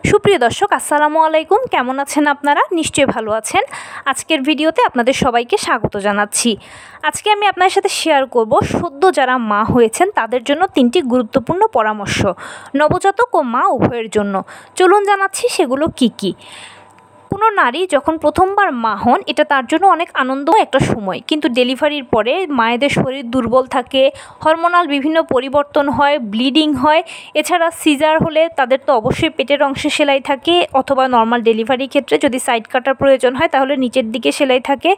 সুপ্রিয় দর্শক আসসালামু আলাইকুম, কেমন আছেন আপনারা? নিশ্চয়ই ভালো আছেন। আজকের ভিডিওতে আপনাদের সবাইকে স্বাগত জানাচ্ছি। আজকে আমি আপনাদের সাথে শেয়ার করব সদ্য যারা মা হয়েছেন তাদের জন্য 3টি গুরুত্বপূর্ণ পরামর্শ, নবজাতক ও মা উভয়ের জন্য। চলুন জানাচ্ছি সেগুলো কি কি। কোনো নারী যখন প্রথমবার মা হন এটা তার জন্য অনেক আনন্দ একটা সময়, কিন্তু ডেলিভারির পরে মায়েদের শরীর দুর্বল থাকে, হরমোনাল বিভিন্ন পরিবর্তন হয়, ব্লিডিং হয়। এছাড়া সিজার হলে তাদের তো অবশ্যই পেটের অংশে সেলাই থাকে, অথবা নর্মাল ডেলিভারির ক্ষেত্রে যদি সাইড কাটার প্রয়োজন হয় তাহলে নিচের দিকে সেলাই থাকে।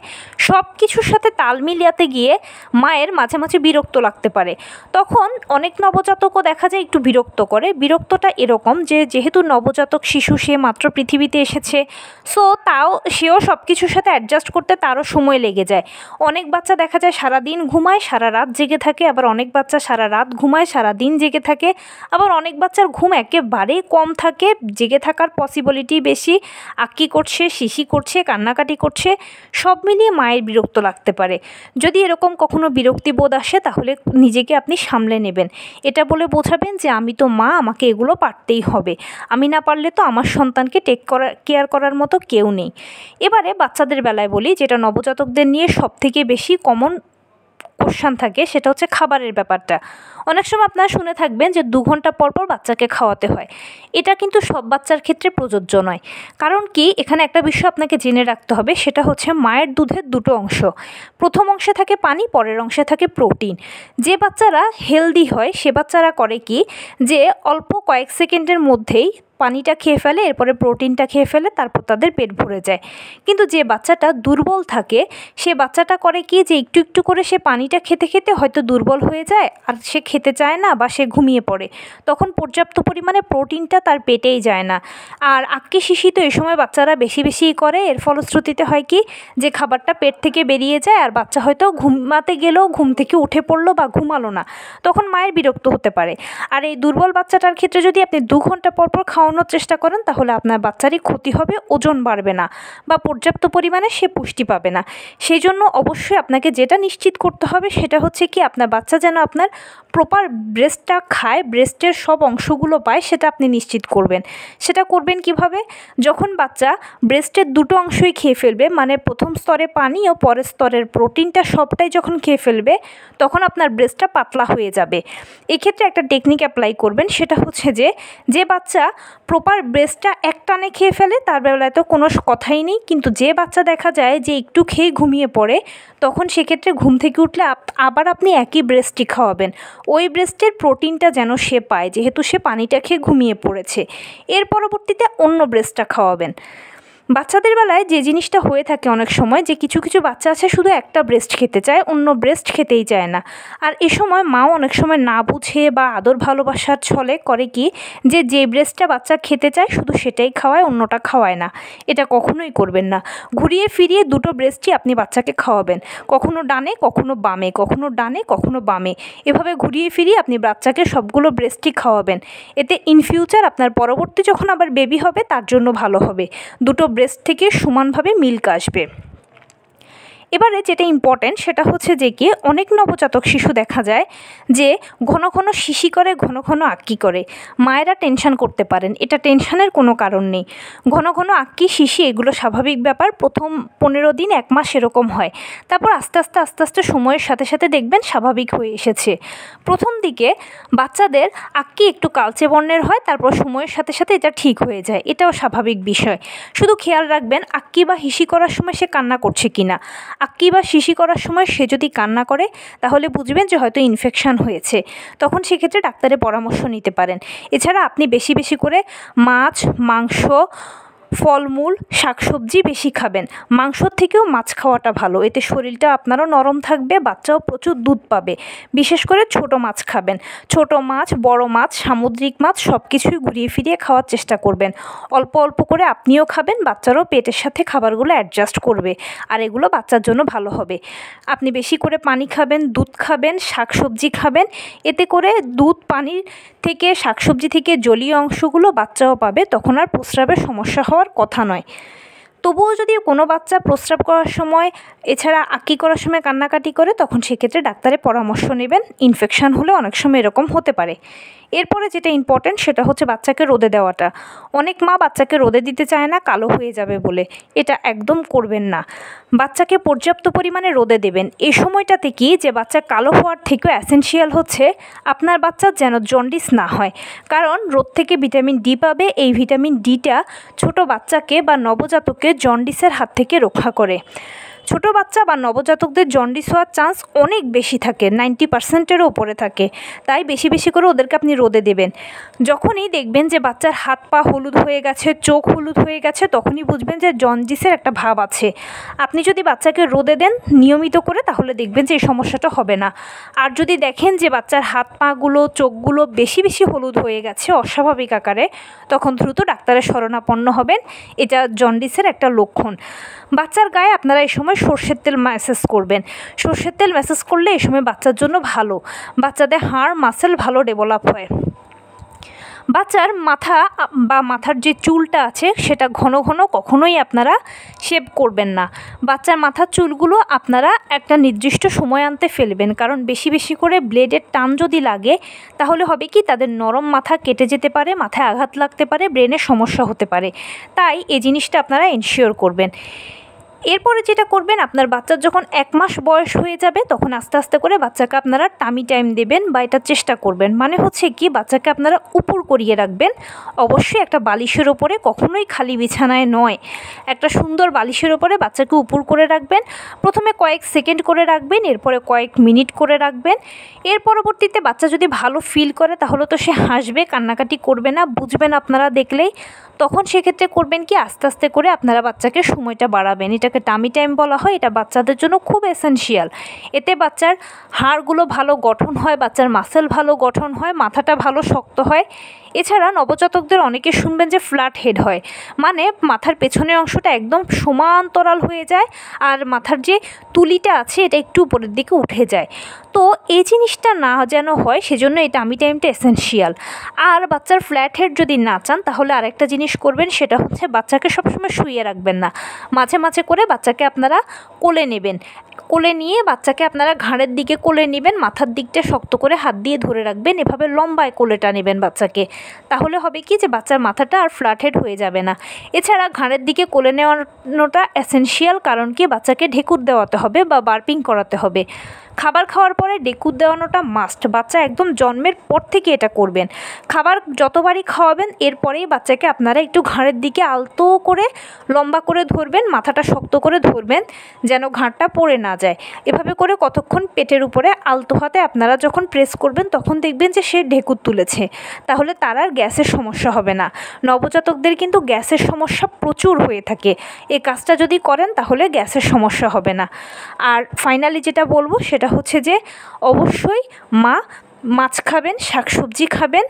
সব কিছুর সাথে তাল মিলিয়ে গিয়ে মায়ের মাঝে মাঝে বিরক্ত লাগতে পারে। তখন অনেক নবজাতকও দেখা যায় একটু বিরক্ত করে। বিরক্তটা এরকম যে যেহেতু নবজাতক শিশু, সে মাত্র পৃথিবীতে এসেছে, সেও সব কিছুর সাথে অ্যাডজাস্ট করতে তারও সময় লেগে যায়। অনেক বাচ্চা দেখা যায় সারাদিন ঘুমায়, সারা রাত জেগে থাকে, আবার অনেক বাচ্চা সারা রাত ঘুমায়, সারা দিন জেগে থাকে, আবার অনেক বাচ্চার ঘুম একেবারেই কম থাকে, জেগে থাকার পসিবিলিটি বেশি, আক্কি করছে, শিশি করছে, কান্নাকাটি করছে। সব মিলিয়ে মায়ের বিরক্ত লাগতে পারে। যদি এরকম কখনো বিরক্তিবোধ আসে তাহলে নিজেকে আপনি সামলে নেবেন। এটা বলে বোঝাবেন যে আমি তো মা, আমাকে এগুলো পারতেই হবে, আমি না পারলে তো আমার সন্তানকে কেয়ার করার মতো কেউ নেই। এবারে বাচ্চাদের বেলায় বলি, যেটা নবজাতকদের নিয়ে সবথেকে বেশি কমন কোশ্চেন থাকে, সেটা হচ্ছে খাবারের ব্যাপারটা। অনেক সময় আপনারা শুনে থাকবেন যে 2 ঘন্টা পর পর বাচ্চাকে খাওয়াতে হয়। এটা কিন্তু সব বাচ্চার ক্ষেত্রে প্রযোজ্য নয়। কারণ কি, এখানে একটা বিষয় আপনাকে জেনে রাখতে হবে, সেটা হচ্ছে মায়ের দুধের 2টো অংশ। প্রথম অংশে থাকে পানি, পরের অংশে থাকে প্রোটিন। যে বাচ্চারা হেলদি হয় সে বাচ্চারা করে কি, যে অল্প কয়েক সেকেন্ডের মধ্যেই পানিটা খেয়ে ফেলে, এরপরে প্রোটিনটা খেয়ে ফেলে, তারপর তাদের পেট ভরে যায়। কিন্তু যে বাচ্চাটা দুর্বল থাকে সে বাচ্চাটা করে কি, যে একটু একটু করে সে পানিটা খেতে খেতে হয়তো দুর্বল হয়ে যায়, আর সে খেতে চায় না বা সে ঘুমিয়ে পড়ে। তখন পর্যাপ্ত পরিমাণে প্রোটিনটা তার পেটেই যায় না। আর আক্কি শিশি তো এই সময় বাচ্চারা বেশি বেশিই করে। এর ফলশ্রুতিতে হয় কি, যে খাবারটা পেট থেকে বেরিয়ে যায় আর বাচ্চা হয়তো ঘুমাতে গেলেও ঘুম থেকে উঠে পড়লো বা ঘুমালো না, তখন মায়ের বিরক্ত হতে পারে। আর এই দুর্বল বাচ্চাটার ক্ষেত্রে যদি আপনি 2 ঘন্টা পর পর খাওয়ানোর চেষ্টা করেন তাহলে আপনার বাচ্চারই ক্ষতি হবে, ওজন বাড়বে না বা পর্যাপ্ত পরিমাণে সে পুষ্টি পাবে না। সেই জন্য অবশ্যই আপনাকে যেটা নিশ্চিত করতে হবে সেটা হচ্ছে কি, আপনার বাচ্চা যেন আপনার প্রপার ব্রেস্টটা খায়, ব্রেস্টের সব অংশগুলো পায়, সেটা আপনি নিশ্চিত করবেন। সেটা করবেন কিভাবে? যখন বাচ্চা ব্রেস্টের 2টো অংশই খেয়ে ফেলবে, মানে প্রথম স্তরে পানি ও পরের স্তরের প্রোটিনটা সবটাই যখন খেয়ে ফেলবে, তখন আপনার ব্রেস্টটা পাতলা হয়ে যাবে। এক্ষেত্রে একটা টেকনিক অ্যাপ্লাই করবেন, সেটা হচ্ছে যে বাচ্চা প্রপার ব্রেস্টটা একটানে খেয়ে ফেলে তার বেলায় তো কোনো কথাই নেই, কিন্তু যে বাচ্চা দেখা যায় যে একটু খেয়ে ঘুমিয়ে পড়ে, তখন সেক্ষেত্রে ঘুম থেকে উঠলে আবার আপনি একই ব্রেস্টই খাওয়াবেন। ওই ব্রেস্টের প্রোটিনটা যেন সে পায়, যেহেতু সে পানিটা খেয়ে ঘুমিয়ে পড়েছে। এর পরবর্তীতে অন্য ব্রেস্টটা খাওয়াবেন। বাচ্চাদের বেলায় যে জিনিসটা হয়ে থাকে অনেক সময়, যে কিছু কিছু বাচ্চা আছে শুধু একটা ব্রেস্ট খেতে চায়, অন্য ব্রেস্ট খেতেই চায় না। আর এ সময় মাও অনেক সময় না বুঝে বা আদর ভালোবাসার ছলে করে কি, যে ব্রেস্টটা বাচ্চা খেতে চায় শুধু সেটাই খাওয়ায়, অন্যটা খাওয়ায় না। এটা কখনোই করবেন না। ঘুরিয়ে ফিরিয়ে 2টো ব্রেস্টই আপনি বাচ্চাকে খাওয়াবেন, কখনো ডানে কখনো বামে, কখনো ডানে কখনো বামে, এভাবে ঘুরিয়ে ফিরিয়ে আপনি বাচ্চাকে সবগুলো ব্রেস্টই খাওয়াবেন। এতে ইন ফিউচার আপনার পরবর্তী যখন আবার বেবি হবে তার জন্য ভালো হবে, 2টো ব্রেস্ট থেকে সমানভাবে মিল্ক আসবে। এবারে যেটা ইম্পর্ট্যান্ট সেটা হচ্ছে যে কি, অনেক নবজাতক শিশু দেখা যায় যে ঘন ঘন শিশি করে, ঘন ঘন আক্কি করে। মায়েরা টেনশন করতে পারেন, এটা টেনশনের কোনো কারণ নেই। ঘন ঘন আক্কি শিশি এগুলো স্বাভাবিক ব্যাপার, প্রথম 15 দিন 1 মাস এরকম হয়, তারপর আস্তে আস্তে সময়ের সাথে সাথে দেখবেন স্বাভাবিক হয়ে এসেছে। প্রথম দিকে বাচ্চাদের আক্কি একটু কালচে বর্ণের হয়, তারপর সময়ের সাথে সাথে এটা ঠিক হয়ে যায়, এটাও স্বাভাবিক বিষয়। শুধু খেয়াল রাখবেন আক্কি বা হিসি করার সময় সে কান্না করছে কিনা। আক্কি বা শিশি করার সময় সে যদি কান্না করে তাহলে বুঝবেন যে হয়তো ইনফেকশন হয়েছে, তখন সেক্ষেত্রে ডাক্তারের পরামর্শ নিতে পারেন। এছাড়া আপনি বেশি বেশি করে মাছ, মাংস, ফলমূল, শাকসবজি বেশি খাবেন। মাংসর থেকেও মাছ খাওয়াটা ভালো, এতে শরীরটা আপনারও নরম থাকবে, বাচ্চাও প্রচুর দুধ পাবে। বিশেষ করে ছোট মাছ খাবেন, ছোট মাছ, বড় মাছ, সামুদ্রিক মাছ সব কিছুই ঘুরিয়ে ফিরিয়ে খাওয়ার চেষ্টা করবেন। অল্প অল্প করে আপনিও খাবেন, বাচ্চারও পেটের সাথে খাবারগুলো অ্যাডজাস্ট করবে, আর এগুলো বাচ্চার জন্য ভালো হবে। আপনি বেশি করে পানি খাবেন, দুধ খাবেন, শাকসবজি খাবেন, এতে করে দুধ, পানির থেকে, শাকসবজি থেকে জলীয় অংশগুলো বাচ্চাও পাবে, তখন আর প্রস্রাবের সমস্যা হওয়ার কথা নয়। তবুও যদি কোনো বাচ্চা প্রস্রাব করার সময় এছাড়া আক্কি করার সময় কান্নাকাটি করে, তখন সেক্ষেত্রে ডাক্তারের পরামর্শ নেবেন। ইনফেকশন হলে অনেক সময় এরকম হতে পারে। এরপরে যেটা ইম্পর্টেন্ট সেটা হচ্ছে বাচ্চাকে রোদে দেওয়াটা। অনেক মা বাচ্চাকে রোদে দিতে চায় না কালো হয়ে যাবে বলে, এটা একদম করবেন না। বাচ্চাকে পর্যাপ্ত পরিমাণে রোদে দেবেন। এই সময়টাতে কি যে বাচ্চা কালো হওয়ার থেকেও এসেনশিয়াল হচ্ছে আপনার বাচ্চার যেন জন্ডিস না হয়, কারণ রোদ থেকে ভিটামিন ডি পাবে। এই ভিটামিন ডিটা ছোট বাচ্চাকে বা নবজাতককে জন্ডিসের হাত থেকে রক্ষা করে। ছোট বাচ্চা বা নবজাতকদের জন্ডিস হওয়ার চান্স অনেক বেশি থাকে, 90%-এরও ওপরে থাকে। তাই বেশি বেশি করে ওদেরকে আপনি রোদে দেবেন। যখনই দেখবেন যে বাচ্চার হাত পা হলুদ হয়ে গেছে, চোখ হলুদ হয়ে গেছে, তখনই বুঝবেন যে জন্ডিসের একটা ভাব আছে। আপনি যদি বাচ্চাকে রোদে দেন নিয়মিত করে, তাহলে দেখবেন যে এই সমস্যাটা হবে না। আর যদি দেখেন যে বাচ্চার হাত পাগুলো চোখগুলো বেশি বেশি হলুদ হয়ে গেছে অস্বাভাবিক আকারে, তখন দ্রুত ডাক্তারের শরণাপন্ন হবেন। এটা জন্ডিসের একটা লক্ষণ। বাচ্চার গায়ে আপনারা এই সময় সর্ষের তেল ম্যাসাজ করবেন। সর্ষের তেল ম্যাসাজ করলে এই সময় বাচ্চার জন্য ভালো। বাচ্চাদের হাড় মাসেল ভালো ডেভেলপ হয়। বাচ্চার মাথা বা মাথার যে চুলটা আছে সেটা ঘন ঘন কখনোই আপনারা শেভ করবেন না। বাচ্চার মাথার চুলগুলো আপনারা একটা নির্দিষ্ট সময় আনতে ফেলবেন, কারণ বেশি বেশি করে ব্লেডের টান যদি লাগে তাহলে হবে কি তাদের নরম মাথা কেটে যেতে পারে, মাথায় আঘাত লাগতে পারে, ব্রেনের সমস্যা হতে পারে। তাই এই জিনিসটা আপনারা এনশিওর করবেন। এরপরে যেটা করবেন, আপনার বাচ্চার যখন 1 মাস বয়স হয়ে যাবে তখন আস্তে আস্তে করে বাচ্চাকে আপনারা টামি টাইম দেবেন বা এটা চেষ্টা করবেন। মানে হচ্ছে কি বাচ্চাকে আপনারা উপর করিয়ে রাখবেন। অবশ্যই একটা বালিশের ওপরে, কখনোই খালি বিছানায় নয়। একটা সুন্দর বালিশের ওপরে বাচ্চাকে উপর করে রাখবেন। প্রথমে কয়েক সেকেন্ড করে রাখবেন, এরপরে কয়েক মিনিট করে রাখবেন। এর পরবর্তীতে বাচ্চা যদি ভালো ফিল করে তাহলে তো সে হাসবে, কান্নাকাটি করবে না, বুঝবেন আপনারা দেখলেই। তখন সেক্ষেত্রে করবেন কি আস্তে আস্তে করে আপনারা বাচ্চাকে সময়টা বাড়াবেন। এটাকে টামি টাইম বলা হয়। এটা বাচ্চাদের জন্য খুব এসেনশিয়াল। এতে বাচ্চার হাড়গুলো ভালো গঠন হয়, বাচ্চার মাসেল ভালো গঠন হয়, মাথাটা ভালো শক্ত হয়। এছাড়া নবজাতকদের অনেকে শুনবেন যে ফ্ল্যাট হেড হয়, মানে মাথার পেছনের অংশটা একদম সমান্তরাল হয়ে যায় আর মাথার যে তুলিটা আছে এটা একটু উপরের দিকে উঠে যায়। তো এই জিনিসটা না যেন হয় সেজন্য এই টামি টাইমটা এসেনশিয়াল। আর বাচ্চার ফ্ল্যাট হেড যদি না চান তাহলে আরেকটা জিনিস করবেন, সেটা হচ্ছে বাচ্চাকে সবসময় শুইয়ে রাখবেন না। মাঝে মাঝে করে বাচ্চাকে আপনারা কোলে নেবেন। কোলে নিয়ে বাচ্চাকে আপনারা ঘাড়ের দিকে কোলে নেবেন, মাথার দিকটা শক্ত করে হাত দিয়ে ধরে রাখবেন, এভাবে লম্বায় কোলেটা নেবেন বাচ্চাকে। তাহলে হবে কি যে বাচ্চার মাথাটা আর ফ্ল্যাট হেড হয়ে যাবে না। এছাড়া ঘাড়ের দিকে কোলে নেওয়ানোটা এসেনশিয়াল, কারণ কি বাচ্চাকে ঢেকুর দেওয়াতে হবে বা বার্পিং করাতে হবে। খাবার খাওয়ার পরে ঢেকুর দেওয়ানোটা মাস্ট। বাচ্চা একদম জন্মের পর থেকে এটা করবেন। খাবার যতবারই খাওয়াবেন এরপরেই বাচ্চাকে আপনারা একটু ঘাড়ের দিকে আলতো করে লম্বা করে ধরবেন, মাথাটা শক্ত করে ধরবেন যেন ঘাড়টা পড়ে না যায়। এভাবে করে কতক্ষণ পেটের উপরে আলতো হাতে আপনারা যখন প্রেস করবেন তখন দেখবেন যে সে ঢেকুর তুলেছে। তাহলে তার আর গ্যাসের সমস্যা হবে না। নবজাতকদের কিন্তু গ্যাসের সমস্যা প্রচুর হয়ে থাকে। এই কাজটা যদি করেন তাহলে গ্যাসের সমস্যা হবে না। আর ফাইনালি যেটা বলবো সেটা হচ্ছে যে অবশ্যই মাছ খাবেন, শাকসবজি খাবেন,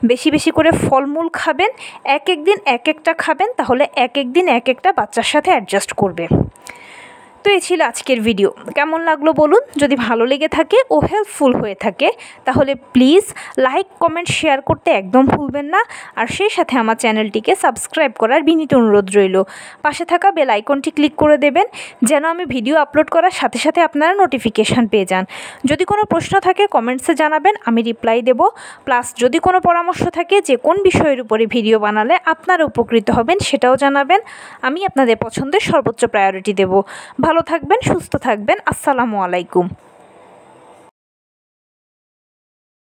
বেশি বেশি করে ফলমূল খাবেন। এক এক দিন এক একটা খাবেন, তাহলে এক এক দিন এক একটা বাচ্চার সাথে অ্যাডজাস্ট করবে। তো এই ছিল আজকের ভিডিও। কেমন লাগলো বলুন। যদি ভালো লেগে থাকে ও হেল্পফুল হয়ে থাকে তাহলে প্লিজ লাইক কমেন্ট শেয়ার করতে একদম ভুলবেন না। আর সেই সাথে আমার চ্যানেলটিকে সাবস্ক্রাইব করার বিনীত অনুরোধ রইল। পাশে থাকা বেল আইকনটি ক্লিক করে দেবেন যেন আমি ভিডিও আপলোড করার সাথে সাথে আপনারা নোটিফিকেশান পেয়ে যান। যদি কোনো প্রশ্ন থাকে কমেন্টসে জানাবেন, আমি রিপ্লাই দেব। প্লাস যদি কোনো পরামর্শ থাকে যে কোন বিষয়ের উপরে ভিডিও বানালে আপনারা উপকৃত হবেন সেটাও জানাবেন। আমি আপনাদের পছন্দের সর্বোচ্চ প্রায়োরিটি দেব। ভালো থাকবেন, সুস্থ থাকবেন। আসসালামু আলাইকুম।